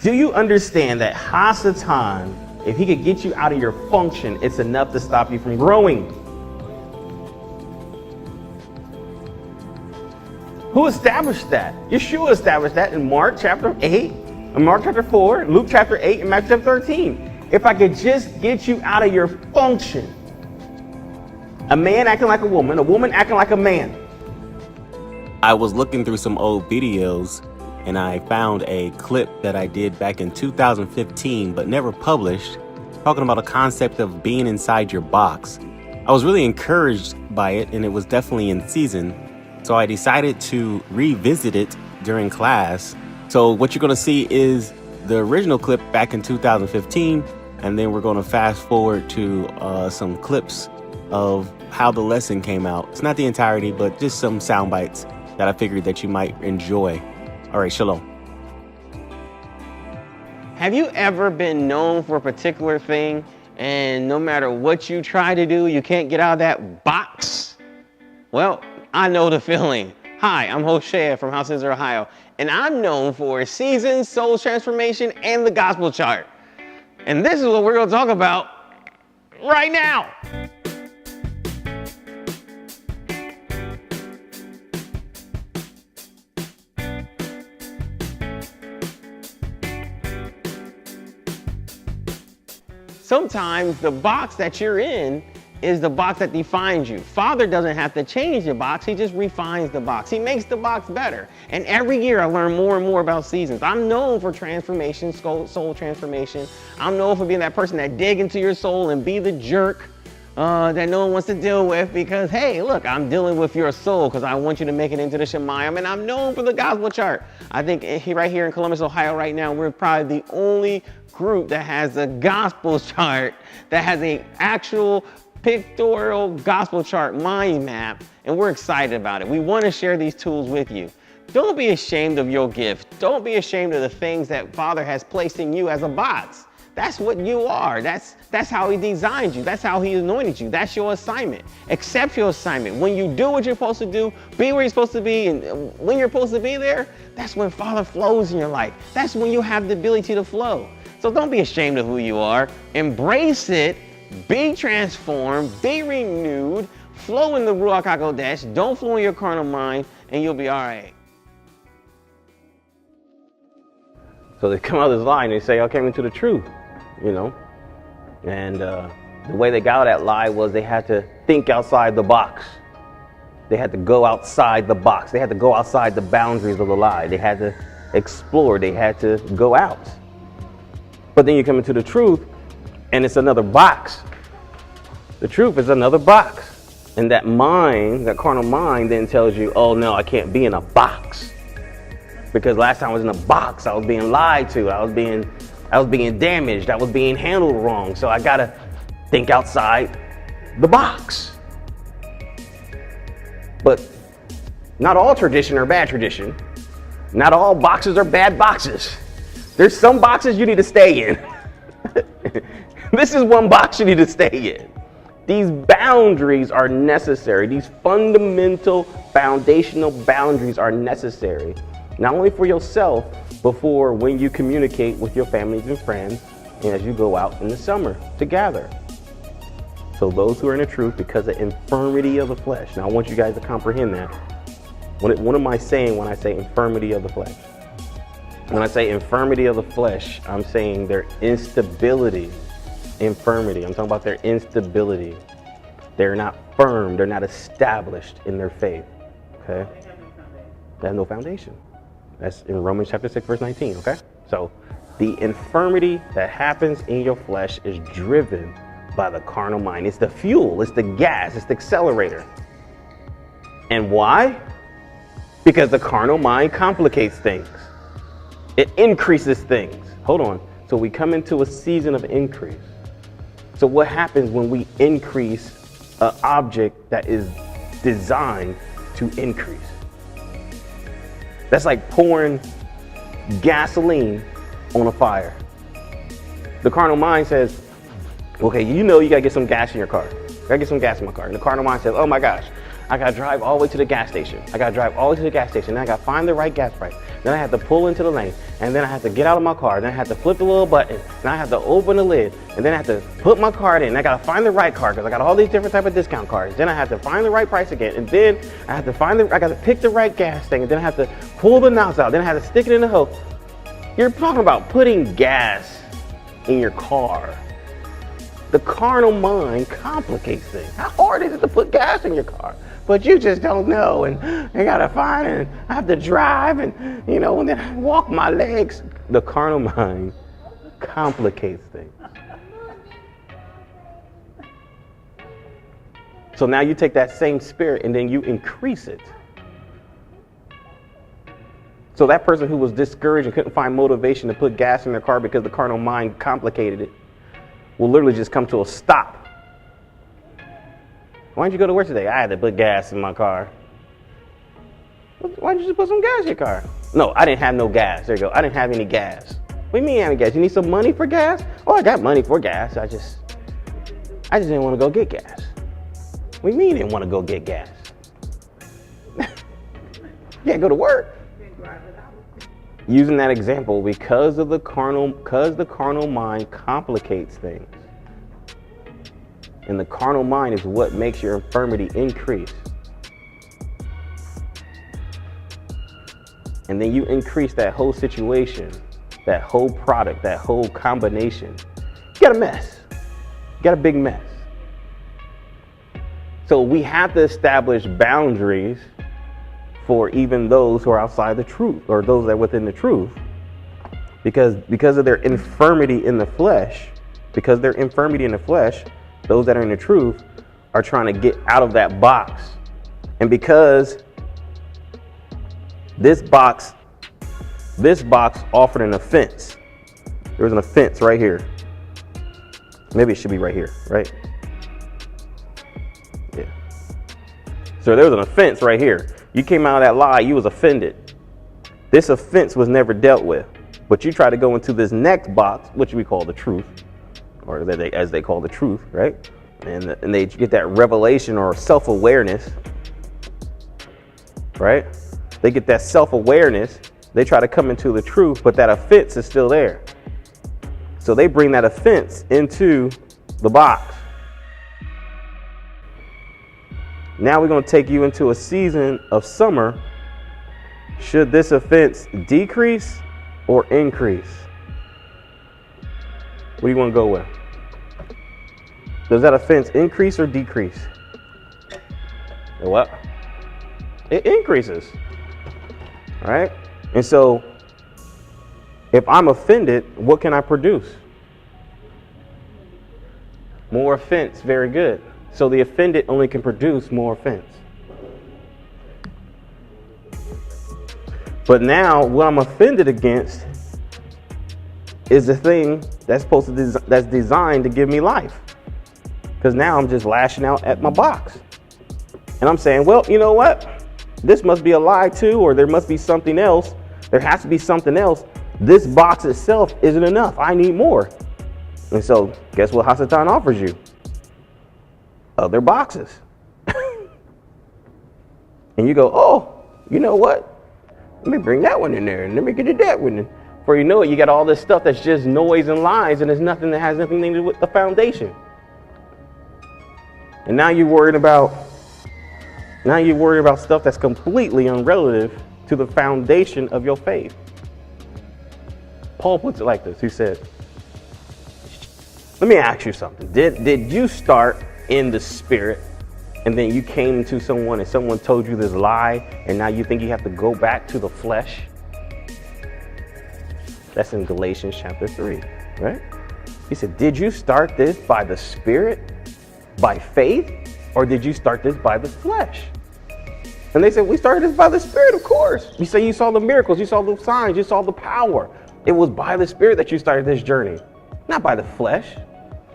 Do you understand that half the time, if he could get you out of your function, it's enough to stop you from growing? Who established that? Yeshua established that in Mark chapter 8, Mark chapter 4, Luke chapter 8, and Matthew chapter 13. If I could just get you out of your function. A man acting like a woman acting like a man. I was looking through some old videos and I found a clip that I did back in 2015 but never published, talking about a concept of being inside your box. I was really encouraged by it and it was definitely in season, so I decided to revisit it during class. So what you're going to see is the original clip back in 2015, and then we're going to fast forward to some clips of how the lesson came out. It's not the entirety, but just some sound bites that I figured that you might enjoy. All right, shalom. Have you ever been known for a particular thing and no matter what you try to do, you can't get out of that box? Well, I know the feeling. Hi, I'm HOIO from Reynoldsburg, Ohio, and I'm known for seasons, soul transformation, and the gospel chart. And this is what we're going to talk about right now. Sometimes the box that you're in is the box that defines you. Father doesn't have to change the box, he just refines the box. He makes the box better. And every year I learn more and more about seasons. I'm known for transformation, soul transformation. I'm known for being that person that dig into your soul and be the jerk that no one wants to deal with because, hey, look, I'm dealing with your soul because I want you to make it into the Shemayim, and I'm known for the gospel chart. I think right here in Columbus, Ohio right now, we're probably the only group that has a gospel chart, that has an actual pictorial gospel chart mind map, and we're excited about it. We want to share these tools with you. Don't be ashamed of your gift. Don't be ashamed of the things that Father has placed in you as a box. That's what you are. That's how he designed you. That's how he anointed you. That's your assignment. Accept your assignment. When you do what you're supposed to do, be where you're supposed to be, and when you're supposed to be there, that's when Father flows in your life. That's when you have the ability to flow. So don't be ashamed of who you are. Embrace it. Be transformed. Be renewed. Flow in the Ruach HaKodesh. Don't flow in your carnal mind, and you'll be all right. So they come out of this lie and they say, I came into the truth, you know. And the way they got out of that lie was they had to think outside the box. They had to go outside the box. They had to go outside the boundaries of the lie. They had to explore. They had to go out. But then you come into the truth and it's another box. The truth is another box. And that mind, that carnal mind then tells you, oh no, I can't be in a box. Because last time I was in a box, I was being lied to. I was being damaged. I was being handled wrong. So I gotta think outside the box. But not all tradition are bad tradition. Not all boxes are bad boxes. There's some boxes you need to stay in. This is one box you need to stay in. These boundaries are necessary. These fundamental, foundational boundaries are necessary. Not only for yourself, but for when you communicate with your families and friends and as you go out in the summer to gather. So those who are in the truth because of infirmity of the flesh. Now I want you guys to comprehend that. What am I saying when I say infirmity of the flesh? When I say infirmity of the flesh, I'm saying their instability, infirmity. I'm talking about their instability. They're not firm. They're not established in their faith. Okay? They have no foundation. That's in Romans chapter 6, verse 19, okay? So the infirmity that happens in your flesh is driven by the carnal mind. It's the fuel, it's the gas, it's the accelerator. And why? Because the carnal mind complicates things. It increases things. Hold on. So we come into a season of increase. So what happens when we increase an object that is designed to increase? That's like pouring gasoline on a fire. The carnal mind says, okay, you know you gotta get some gas in your car. I gotta get some gas in my car. And the carnal mind says, oh my gosh, I gotta drive all the way to the gas station. I gotta drive all the way to the gas station. Then I gotta find the right gas price. Then I have to pull into the lane. And then I have to get out of my car. Then I have to flip the little button. Then I have to open the lid. And then I have to put my card in. I gotta find the right card because I got all these different type of discount cards. Then I have to find the right price again. And then I have to I gotta pick the right gas thing. And then I have to pull the nozzle out. Then I have to stick it in the hose. You're talking about putting gas in your car. The carnal mind complicates things. How hard is it to put gas in your car? But you just don't know, and I gotta find it, and I have to drive, and and then I walk my legs. The carnal mind complicates things. So now you take that same spirit and then you increase it. So that person who was discouraged and couldn't find motivation to put gas in their car because the carnal mind complicated it will literally just come to a stop. Why didn't you go to work today? I had to put gas in my car. Why didn't you just put some gas in your car? No, I didn't have no gas. There you go. I didn't have any gas. What do you mean you have any gas? You need some money for gas? Oh, I got money for gas. I just didn't want to go get gas. What do you mean you didn't want to go get gas? You can't go to work. Using that example, because the carnal mind complicates things. And the carnal mind is what makes your infirmity increase. And then you increase that whole situation, that whole product, that whole combination. You got a mess. You got a big mess. So we have to establish boundaries for even those who are outside the truth, or those that are within the truth, because of their infirmity in the flesh, those that are in the truth are trying to get out of that box. And because this box offered an offense, there was an offense right here. Maybe it should be right here, right? Yeah. So there was an offense right here. You came out of that lie, you was offended. This offense was never dealt with. But you try to go into this next box, which we call the truth, or as they call the truth, right? And they get that revelation or self-awareness, right? They get that self-awareness. They try to come into the truth, but that offense is still there. So they bring that offense into the box. Now we're going to take you into a season of summer. Should this offense decrease or increase? What do you want to go with? Does that offense increase or decrease? What? It increases. All right? And so if I'm offended, what can I produce? More offense. Very good. So the offended only can produce more offense. But now what I'm offended against is the thing that's that's designed to give me life. Because now I'm just lashing out at my box. And I'm saying, well, you know what? This must be a lie too, or there must be something else. There has to be something else. This box itself isn't enough. I need more. And so guess what Hasatan offers you? Other boxes. And you go, oh, you know what? Let me bring that one in there and let me get that one in. Before you know it, you got all this stuff that's just noise and lies, and there's nothing that has nothing to do with the foundation. And now you're worried about stuff that's completely unrelative to the foundation of your faith. Paul puts it like this. He said, let me ask you something. Did you start in the spirit and then you came to someone and someone told you this lie and now you think you have to go back to the flesh? That's in Galatians chapter 3, right? He said, did you start this by the spirit, by faith, or did you start this by the flesh? And they said, we started this by the spirit, of course. You say you saw the miracles, you saw the signs, you saw the power. It was by the spirit that you started this journey, not by the flesh.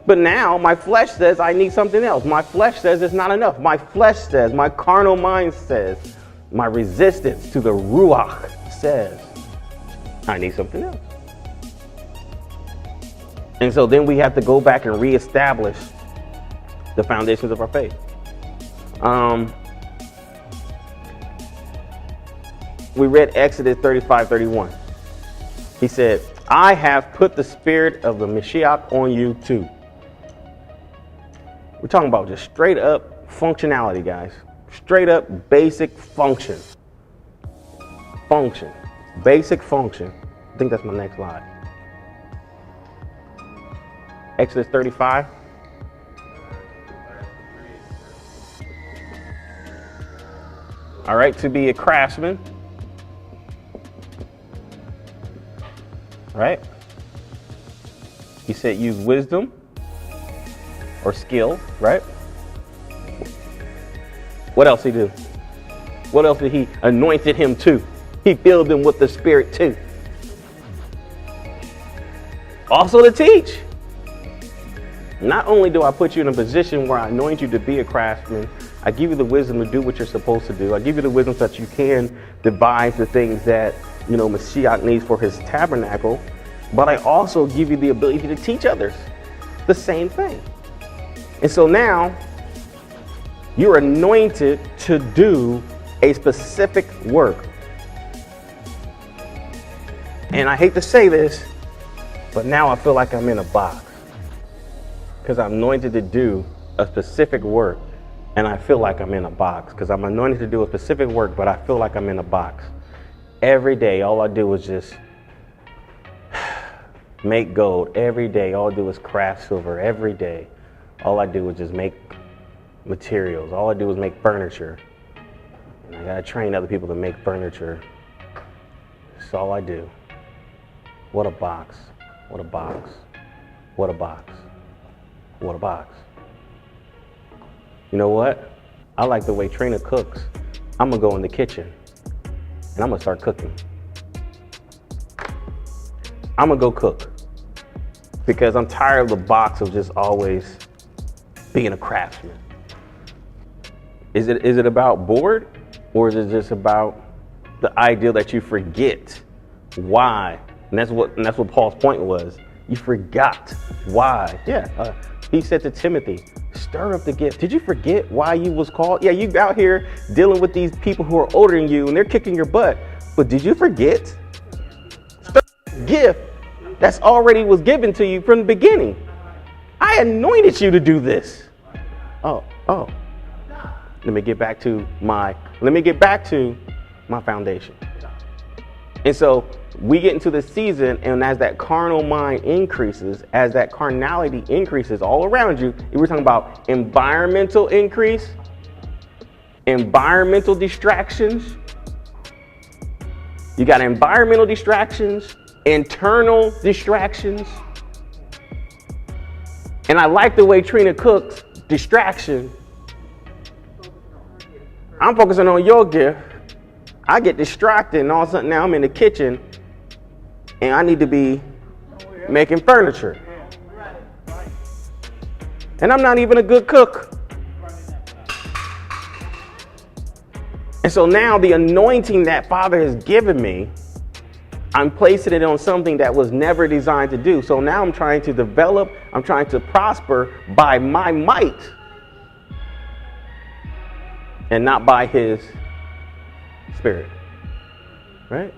But now my flesh says I need something else. My flesh says it's not enough. My flesh says, my carnal mind says, my resistance to the Ruach says, I need something else. And so then we have to go back and reestablish the foundations of our faith. we read Exodus 35:31. He said, I have put the spirit of the Mashiach on you too. We're talking about just straight up functionality, guys. Straight up basic function. Function. Basic function. I think that's my next slide. Exodus 35. All right, to be a craftsman. Right? He said use wisdom or skill, right? What else he do? What else did he anointed him to? He filled him with the Spirit too. Also to teach. Not only do I put you in a position where I anoint you to be a craftsman, I give you the wisdom to do what you're supposed to do. I give you the wisdom so that you can devise the things that, Mashiach needs for his tabernacle. But I also give you the ability to teach others the same thing. And so now you're anointed to do a specific work. And I hate to say this, but now I feel like I'm in a box because I'm anointed to do a specific work. And I feel like I'm in a box because I'm anointed to do a specific work, but I feel like I'm in a box. Every day, all I do is just make gold. Every day, all I do is craft silver. Every day, all I do is just make materials. All I do is make furniture. And I gotta train other people to make furniture. That's all I do. What a box. What a box. What a box. What a box. You know what? I like the way Trina cooks. I'm gonna go in the kitchen and I'm gonna start cooking. I'm gonna go cook because I'm tired of the box of just always being a craftsman. Is it about bored, or is it just about the ideal that you forget why? And that's what Paul's point was. You forgot why. Yeah. He said to Timothy, stir up the gift. Did you forget why you was called? Yeah, you out here dealing with these people who are older than you and they're kicking your butt. But did you forget? Stir up the gift that's already was given to you from the beginning. I anointed you to do this. Oh. Let me get back to my foundation. And so we get into the season, and as that carnal mind increases, as that carnality increases all around you, we're talking about environmental increase, environmental distractions. You got environmental distractions, internal distractions. And I like the way Trina cooks, distraction. I'm focusing on your gift. I get distracted, and all of a sudden now I'm in the kitchen and I need to be making furniture. And I'm not even a good cook. And so now the anointing that Father has given me, I'm placing it on something that was never designed to do. So now I'm trying to develop, I'm trying to prosper by my might and not by his Spirit, right?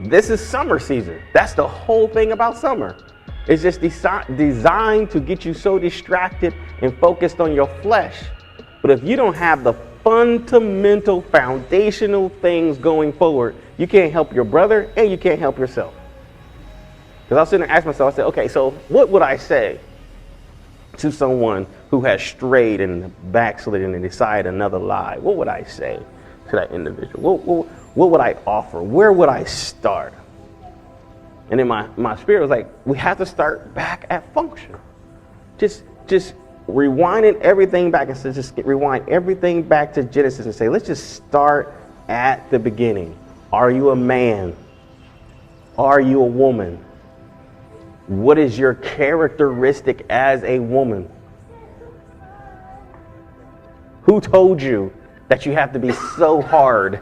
This is summer season. That's the whole thing about summer. It's just designed to get you so distracted and focused on your flesh. But if you don't have the fundamental, foundational things going forward, you can't help your brother and you can't help yourself. Because I was sitting there asking myself, I said, okay, so what would I say to someone who has strayed and backslidden and decided another lie? What would I say to that individual? What would I offer? Where would I start? And then my spirit was like, we have to start back at function. Just rewinding everything back and so just rewind everything back to Genesis and say, let's just start at the beginning. Are you a man? Are you a woman? What is your characteristic as a woman? Who told you that you have to be so hard?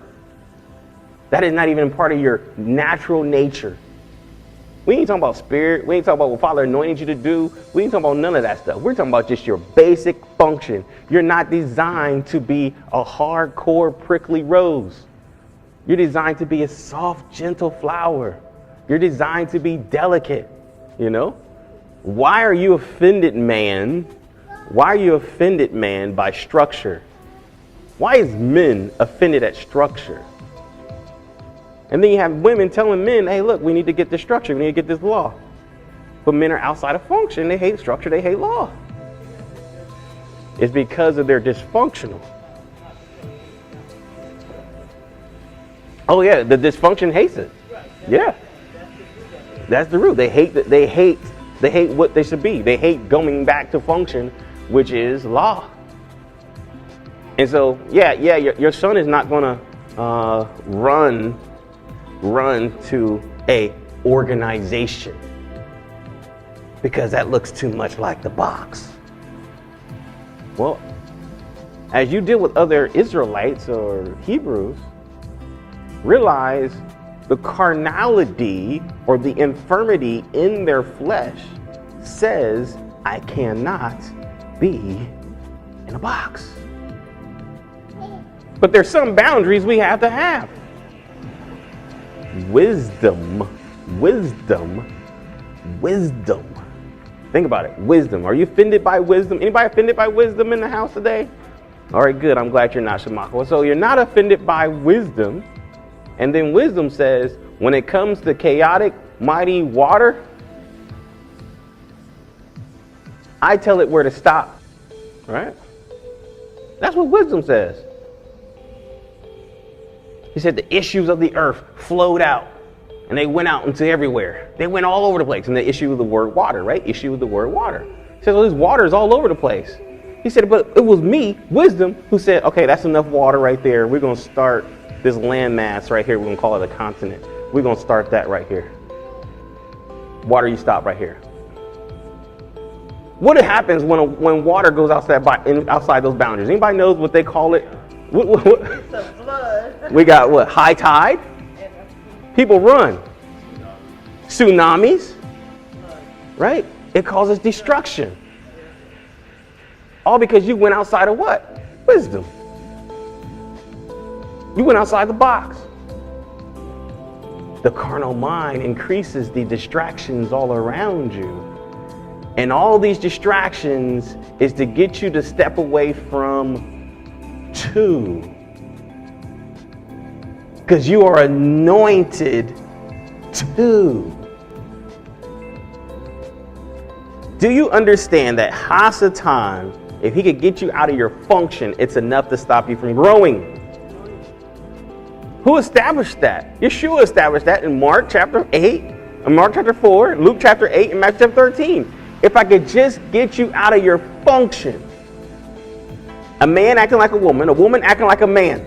That is not even part of your natural nature. We ain't talking about spirit. We ain't talking about what Father anointed you to do. We ain't talking about none of that stuff. We're talking about just your basic function. You're not designed to be a hardcore prickly rose. You're designed to be a soft, gentle flower. You're designed to be delicate, you know? Why are you offended, man? Why are you offended, man, by structure? Why is men offended at structure? And then you have women telling men, hey, look, we need to get this structure. We need to get this law. But men are outside of function. They hate structure. They hate law. It's because of their dysfunctional. Oh, yeah, the dysfunction hates it. Yeah. That's the root. They hate what they should be. They hate going back to function, which is law. And so, your son is not going to run to a organization because that looks too much like the box. Well, as you deal with other Israelites or Hebrews, realize the carnality or the infirmity in their flesh says, I cannot be in a box. But there's some boundaries we have to have. Wisdom. Think about it. Wisdom. Are you offended by wisdom? Anybody offended by wisdom in the house today? All right, good. I'm glad you're not, Shamaka. So you're not offended by wisdom. And then wisdom says, when it comes to chaotic, mighty water, I tell it where to stop. Right? That's what wisdom says. He said the issues of the earth flowed out and they went out into everywhere. They went all over the place. And the issue of the word water, right? Issue of the word water. He said, well, this water is all over the place. He said, but it was me, wisdom, who said, okay, that's enough water right there. We're going to start this landmass right here. We're going to call it a continent. We're going to start that right here. Water, you stop right here. What happens when water goes outside those boundaries? Anybody knows what they call it? It's a flood. We got what? High tide? People run. Tsunamis? Right? It causes destruction. All because you went outside of what? Wisdom. You went outside the box. The carnal mind increases the distractions all around you. And all these distractions is to get you to step away from two. Because you are anointed to. Do you understand that Hasatan, if he could get you out of your function, it's enough to stop you from growing? Who established that? Yeshua established that in Mark chapter 8, Mark chapter 4, Luke chapter 8, and Matthew chapter 13. If I could just get you out of your function. A man acting like a woman acting like a man.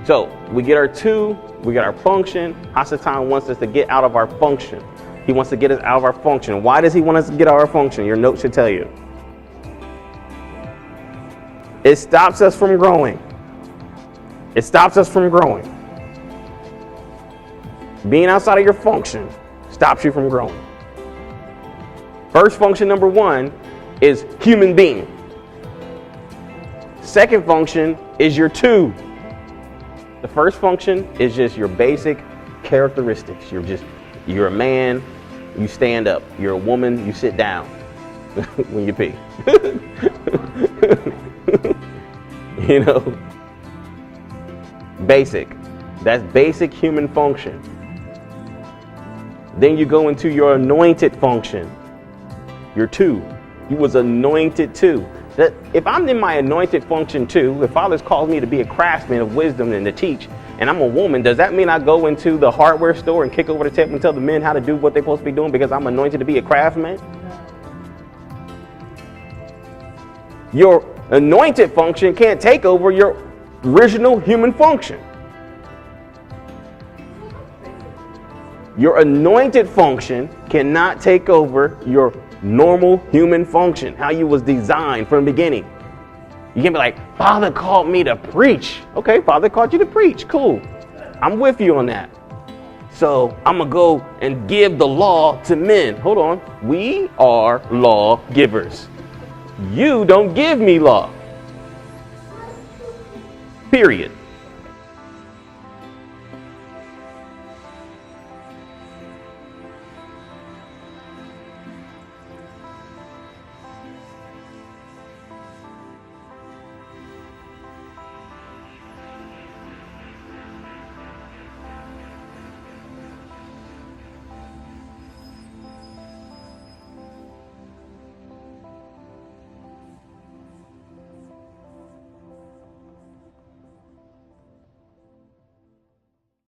So we get our two, we get our function. Hasatan wants us to get out of our function. He wants to get us out of our function. Why does he want us to get out of our function? Your note should tell you. It stops us from growing. It stops us from growing. Being outside of your function stops you from growing. First function number one is human being. Second function is your two. The first function is just your basic characteristics. You're a man, you stand up. You're a woman, you sit down when you pee. You know, basic. That's basic human function. Then you go into your anointed function. You're two. You was anointed too. That if I'm in my anointed function too, if Father's called me to be a craftsman of wisdom and to teach, and I'm a woman, does that mean I go into the hardware store and kick over the table and tell the men how to do what they're supposed to be doing because I'm anointed to be a craftsman? Your anointed function can't take over your original human function. Your anointed function cannot take over your normal human function, how you was designed from the beginning. You can't be like, Father called me to preach. Okay, Father called you to preach. Cool. I'm with you on that. So I'm gonna go and give the law to men. Hold on. We are law givers. You don't give me law. Period.